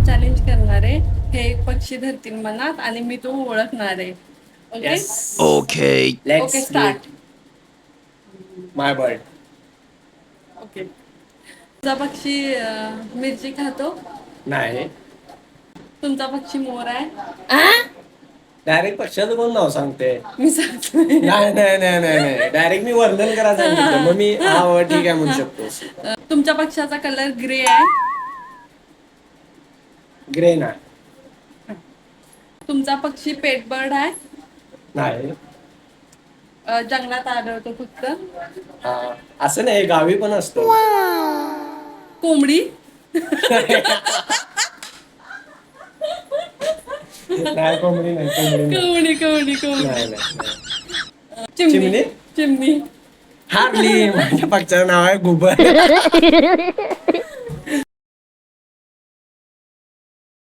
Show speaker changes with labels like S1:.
S1: Challenge करणार आहे. हे एक पक्षी धरतील मनात आणि मी तो ओळखणार आहे. Okay
S2: Okay.
S1: Okay start.
S3: My bird.
S1: Okay. तुमचा पक्षी मिरची खातो.
S3: नाही.
S1: तुमचा पक्षी मोर आहे.
S3: डायरेक्ट पक्षाचं कोण नाव सांगते?
S1: मी सांगतो.
S3: नाही नाही नाही नाही नाही डायरेक्ट मी वर्णन करायला सांगितलं मग मी हा बाबा ठीक आहे म्हणू शकतो.
S1: तुमच्या पक्षाचा कलर ग्रे आहे.
S3: ग्रे ना.
S1: तुमचा पक्षी पेट बर्ड आहे.
S3: नाही.
S1: जंगलात आढळतो फक्त.
S3: हा, असं नाही गावी पण असतो.
S1: कोंबडी.
S3: नाही कोंबडी नाही कोंबडी नाही.
S1: कोंबडी कोंबडी कोंबडी.
S3: नाही नाही.
S1: चिमणी
S3: चिमणी?
S1: चिमणी.
S3: हारली माझ्या पक्षाचं नाव आहे गुबर.